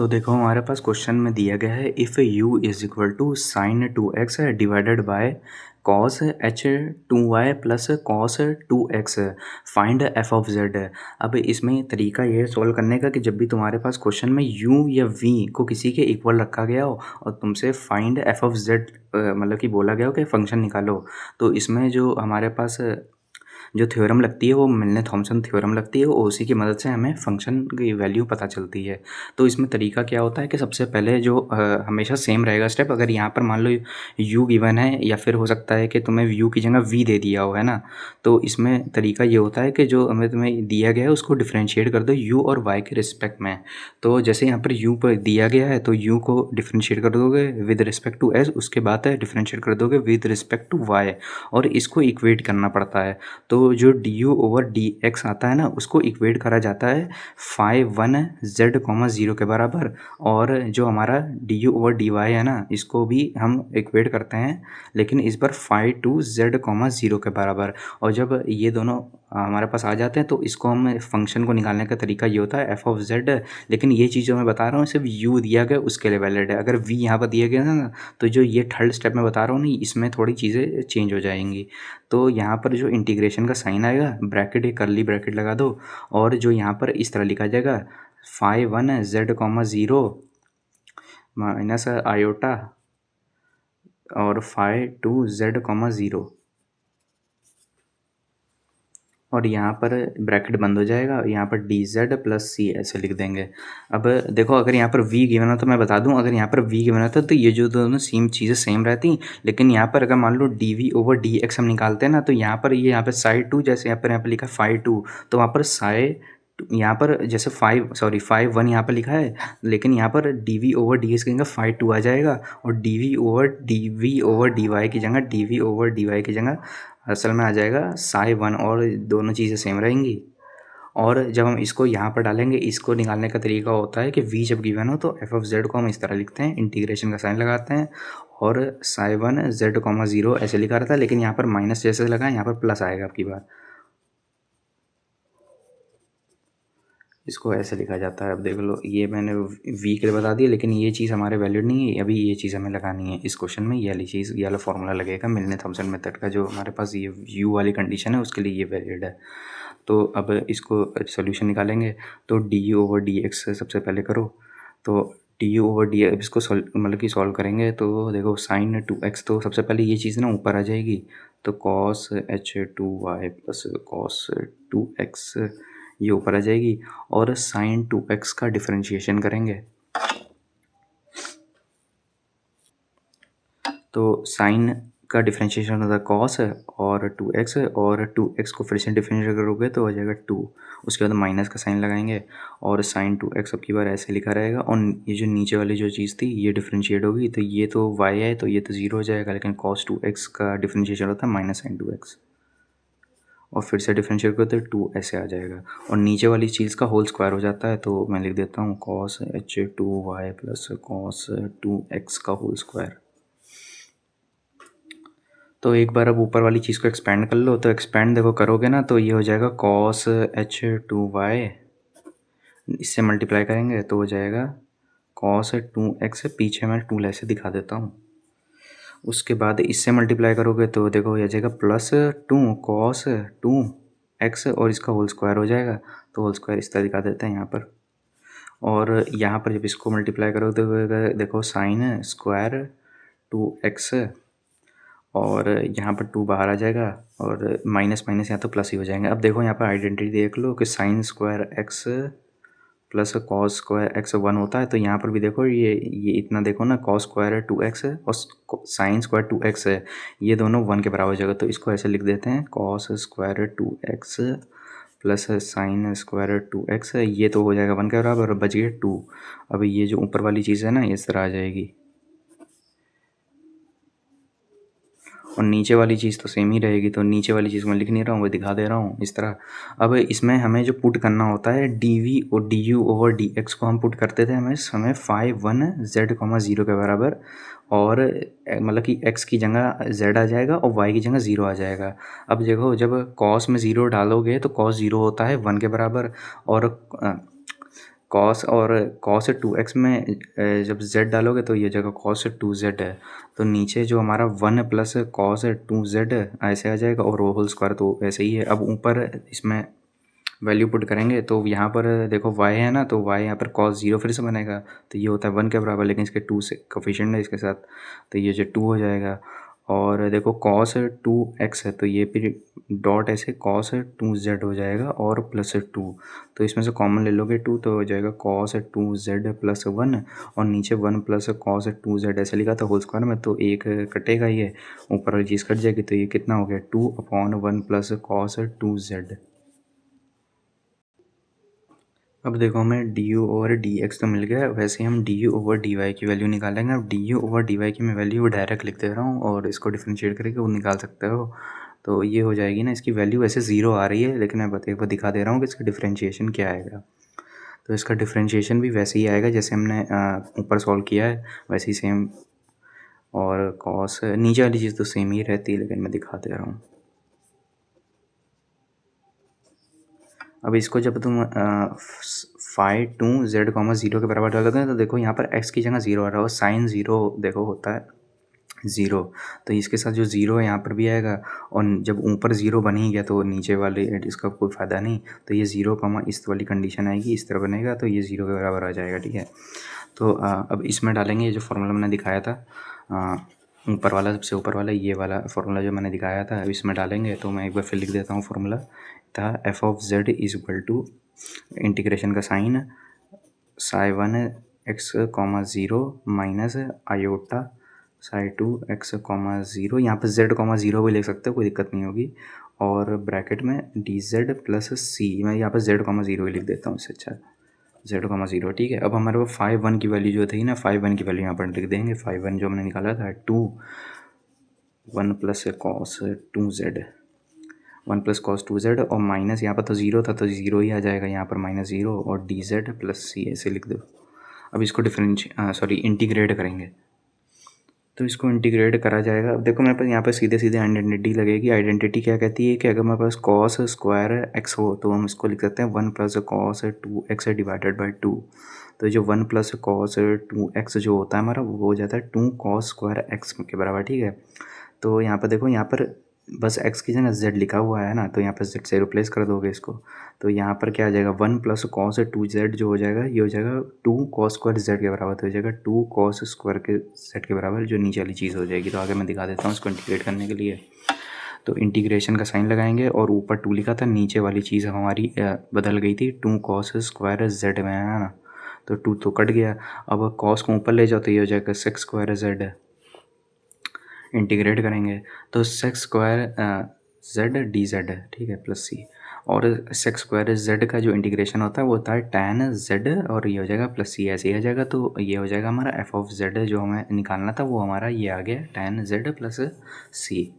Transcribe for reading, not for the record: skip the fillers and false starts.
तो देखो हमारे पास क्वेश्चन में दिया गया है if u is equal to sine 2x divided by cos h2y plus cos 2x find f of z। अब इसमें तरीका ये है सॉल्व करने का कि जब भी तुम्हारे पास क्वेश्चन में u या v को किसी के इक्वल रखा गया हो और तुमसे फाइंड f ऑफ z मतलब कि बोला गया हो कि फंक्शन निकालो, तो इसमें जो हमारे पास जो थ्योरम लगती है वो मिलने थॉमसन थ्योरम लगती है और उसी की मदद से हमें फ़ंक्शन की वैल्यू पता चलती है। तो इसमें तरीका क्या होता है कि सबसे पहले जो हमेशा सेम रहेगा स्टेप, अगर यहाँ पर मान लो u गिवन है या फिर हो सकता है कि तुम्हें u की जगह v दे दिया हो, है ना। तो इसमें तरीका ये होता है कि जो हमें तुम्हें दिया गया है उसको डिफ्रेंशिएट कर दो u और y के रिस्पेक्ट में। तो जैसे यहाँ पर u पर दिया गया है तो u को डिफ्रेंशिएट कर दोगे विद रिस्पेक्ट टू s, उसके बाद डिफ्रेंशिएट कर दोगे विद रिस्पेक्ट टू y और इसको इक्वेट करना पड़ता है। तो जो d u over D x आता है ना, उसको इक्वेट करा जाता है five one Z comma zero के बराबर। और जो हमारा d u over d y है ना, इसको भी हम इक्वेट करते हैं लेकिन इस बार five two Z comma zero के बराबर। और जब ये दोनों हमारे पास आ जाते हैं तो इसको हम फंक्शन को निकालने का तरीका ये होता है एफ ऑफ जेड। लेकिन ये चीज़ जो मैं बता रहा हूँ सिर्फ यू दिया गया उसके लिए वैलिड है। अगर वी यहाँ पर दिया गया ना, तो जो ये थर्ड स्टेप में बता रहा हूँ ना, इसमें थोड़ी चीज़ें चेंज हो जाएंगी। तो यहाँ पर जो इंटीग्रेशन का साइन आएगा, ब्रैकेट एक कर्ली ब्रैकेट लगा दो और जो यहाँ पर इस तरह लिखा जाएगा five one Z comma zero minus iota और five two Z comma zero, और यहाँ पर ब्रैकेट बंद हो जाएगा, यहाँ पर डी जेड प्लस सी ऐसे लिख देंगे। अब देखो अगर यहाँ पर v गिवन है तो मैं बता दूँ, अगर यहाँ पर v गिवन था तो ये जो दोनों सेम चीज़ें सेम रहती। लेकिन यहाँ पर अगर मान लो D we over D X हम निकालते हैं ना, तो यहाँ पर ये यहाँ पर साई टू, जैसे यहाँ पर लिखा फाइव टू, तो वहाँ पर साई यहाँ पर जैसे फाइव वन यहाँ पर लिखा है, लेकिन यहाँ पर d we over D x की जगह फाइव टू आ जाएगा और d we over d y की जगह d we over d y की जगह असल में आ जाएगा साई वन, और दोनों चीज़ें सेम रहेंगी। और जब हम इसको यहाँ पर डालेंगे, इसको निकालने का तरीका होता है कि v जब गिवन हो तो एफ ऑफ जेड को हम इस तरह लिखते हैं, इंटीग्रेशन का साइन लगाते हैं और psi one Z comma zero ऐसे लिखा रहता है, लेकिन यहाँ पर माइनस जैसे लगा यहाँ पर प्लस आएगा आपकी बार, इसको ऐसे लिखा जाता है। अब देख लो ये मैंने v के लिए बता दिया, लेकिन ये चीज़ हमारे वैलिड नहीं है, अभी ये चीज़ हमें लगानी है इस क्वेश्चन में। ये वाली चीज़, ये वाला फॉर्मूला लगेगा मिलने थॉमसन मेथड का, जो हमारे पास ये u वाली कंडीशन है उसके लिए ये वैलिड है। तो अब इसको सोल्यूशन निकालेंगे तो D u over D x सबसे पहले करो, तो D u over D x इसको मतलब कि सॉल्व करेंगे तो देखो साइन टू एक्स, तो सबसे पहले ये चीज़ ना ऊपर आ जाएगी, तो cos h two y plus cos two x ये ऊपर आ जाएगी और साइन टू एक्स का डिफरेंशिएशन करेंगे। तो साइन का डिफरेंशिएशन होता है कॉस है और 2x है, और 2x को फिर से डिफरेंशिएट करोगे तो हो जाएगा 2, उसके बाद माइनस का साइन लगाएंगे और साइन 2x अब की बार ऐसे लिखा रहेगा। और ये जो नीचे वाली जो चीज़ थी ये डिफरेंशिएट होगी, तो ये तो y है तो ये तो 0 हो जाएगा, लेकिन cos 2x का डिफरेंशिएशन होता है माइनस साइन 2x, और फिर से डिफरेंशिएट करते हैं 2 ऐसे आ जाएगा और नीचे वाली चीज़ का होल स्क्वायर हो जाता है। तो मैं लिख देता हूँ cos h two y plus cos 2x का होल स्क्वायर। तो एक बार अब ऊपर वाली चीज़ को एक्सपेंड कर लो, तो एक्सपेंड देखो करोगे ना तो ये हो जाएगा कॉस एच टू वाई, इससे मल्टीप्लाई करेंगे तो हो जाएगा कॉस 2x, पीछे मैं 2 ऐसे दिखा देता हूँ। उसके बाद इससे मल्टीप्लाई करोगे तो देखो ये जाएगा प्लस 2 कॉस 2x और इसका होल स्क्वायर हो जाएगा, तो होल स्क्वायर इस तरह दिखा देते हैं यहाँ पर। और यहाँ पर जब इसको मल्टीप्लाई करोगे तो देखो साइन स्क्वायर 2x और यहाँ पर 2 बाहर आ जाएगा और माइनस माइनस यहाँ तो प्लस ही हो जाएंगे। अब देखो यहाँ पर आइडेंटिटी देख लो कि sine square x plus cos square x 1 होता है, तो यहाँ पर भी देखो ये इतना देखो ना, कॉस स्क्वायर 2x है और साइन स्क्वायर 2x है, ये दोनों 1 के बराबर हो जाएगा। तो इसको ऐसे लिख देते हैं cos square 2x plus sine square 2x, ये तो हो जाएगा 1 के बराबर और बच गया 2। अब ये जो ऊपर वाली चीज़ है ना इस तरह आ जाएगी और नीचे वाली चीज़ तो सेम ही रहेगी, तो नीचे वाली चीज़ मैं लिख नहीं रहा हूँ, वो दिखा दे रहा हूँ इस तरह। अब इसमें हमें जो पुट करना होता है डी वी और D u over D x को हम पुट करते थे हमें five one Z comma zero के बराबर, और मतलब कि x की जगह z आ जाएगा और y की जगह 0 आ जाएगा। अब देखो जब cos में 0 डालोगे तो cos 0 होता है 1 के बराबर, और कॉस और कॉस 2x में जब z डालोगे तो ये जगह कॉस 2z है, तो नीचे जो हमारा 1 प्लस कॉस 2z ऐसे आ जाएगा और वो होल स्क्वायर तो ऐसे ही है। अब ऊपर इसमें वैल्यू पुट करेंगे तो यहाँ पर देखो y है ना, तो y यहाँ पर cos 0 फिर से बनेगा, तो ये होता है 1 के बराबर, लेकिन इसके 2 से कोफिशिएंट है इसके साथ, तो ये जो 2 हो जाएगा। और देखो cos 2x है तो ये फिर डॉट ऐसे cos 2z हो जाएगा और प्लस 2, तो इसमें से कॉमन ले लोगे 2 तो हो जाएगा cos 2z प्लस 1, और नीचे 1 प्लस cos 2z ऐसे लिखा था होल स्क्वायर में, तो एक कटेगा, ये ऊपर वाली चीज़ कट जाएगी, तो ये कितना हो गया 2/1 प्लस cos 2z। अब देखो हमें d u over D x तो मिल गया, वैसे ही हम d u over d y की वैल्यू निकालेंगे। अब d u over d y की मैं वैल्यू डायरेक्ट लिख दे रहा हूँ और इसको डिफ्रेंशिएट करके वो निकाल सकते हो, तो ये हो जाएगी ना, इसकी वैल्यू वैसे ज़ीरो आ रही है लेकिन मैं एक बार दिखा दे रहा हूँ कि इसका डिफ्रेंशिएशन क्या आएगा। तो इसका डिफ्रेंशिएशन भी वैसे ही आएगा जैसे हमने ऊपर सॉल्व किया है, वैसे ही सेम, और कॉस नीचे वाली चीज़ तो सेम ही रहती है लेकिन मैं दिखा दे रहा हूँ। अब इसको जब तुम five two Z comma zero के बराबर डालोगे ना, तो देखो यहाँ पर एक्स की जगह ज़ीरो आ रहा हो, साइन ज़ीरो देखो होता है ज़ीरो, तो इसके साथ जो ज़ीरो है यहाँ पर भी आएगा, और जब ऊपर ज़ीरो बन ही गया तो नीचे वाले इसका कोई फ़ायदा नहीं, तो ये ज़ीरो कॉमा इस वाली कंडीशन आएगी, इस तरह बनेगा, तो ये ज़ीरो के बराबर आ जाएगा। ठीक है, तो अब इसमें डालेंगे ये जो फॉर्मूला मैंने दिखाया था, ऊपर वाला, सबसे ऊपर वाला ये वाला फार्मूला जो मैंने दिखाया था, अब इसमें डालेंगे। तो मैं एक बार फिर लिख देता हूँ फार्मूला था, F of Z is equal to integration का sign psi 1 X comma zero minus iota psi 2 X comma zero, यहाँ पर जेड कॉमा ज़ीरो भी लिख सकते हो, कोई दिक्कत नहीं होगी, और ब्रैकेट में डी जेड प्लस सी, मैं यहाँ पर जेड कॉमा ज़ीरो ही लिख देता हूँ, इससे अच्छा जेड कॉमा ज़ीरो। ठीक है, अब हमारे पास 5 1 की वैल्यू जो थी ना, 5 1 की वैल्यू यहाँ पर लिख देंगे। 5 1 जो हमने निकाला था 2 1 plus cos 2z, 1 plus cos 2z, और माइनस यहाँ पर तो ज़ीरो था तो ज़ीरो ही आ जाएगा यहाँ पर, माइनस ज़ीरो, और डी जेड प्लस सी ऐसे लिख दो। अब इसको इंटीग्रेट करेंगे, तो इसको इंटीग्रेट करा जाएगा। अब देखो मेरे पास यहाँ पर सीधे सीधे आइडेंटिटी लगेगी। आइडेंटिटी क्या कहती है कि अगर मेरे पास कॉस स्क्वायर एक्स हो तो हम इसको लिख सकते हैं 1 plus cos 2x divided by 2, तो जो 1 प्लस कॉस 2x जो होता है हमारा, वो हो जाता है 2 कॉस स्क्वायर एक्स के बराबर। ठीक है, तो यहाँ पर देखो, यहाँ पर बस x की जगह z लिखा हुआ है ना, तो यहाँ पर z से रिप्लेस कर दोगे इसको, तो यहाँ पर क्या आ जाएगा 1 प्लस कॉस 2z जो हो जाएगा, ये हो जाएगा 2 कॉस स्क्वायर z के बराबर, तो हो जाएगा 2 कॉस स्क्वायर के z के बराबर, जो नीचे वाली चीज़ हो जाएगी। तो आगे मैं दिखा देता हूँ इसको इंटीग्रेट करने के लिए। तो इंटीग्रेशन का साइन लगाएंगे, और ऊपर 2 लिखा था, नीचे वाली चीज़ हमारी बदल गई थी, 2 कॉस स्क्वायर z में है ना, तो 2 तो कट गया। अब कॉस को ऊपर ले जाओ तो ये हो जाएगा सेक्स स्क्वायर z, इंटीग्रेट करेंगे तो sex square Z D Z है। ठीक है, प्लस सी, और सेक्स स्क्वायर जेड का जो इंटीग्रेशन होता है वो होता है टैन जेड, और ये हो जाएगा प्लस सी, ऐसे ही आ जाएगा, तो ये हो जाएगा हमारा एफ ऑफ जेड जो हमें निकालना था, वो हमारा ये आ गया टैन जेड प्लस सी।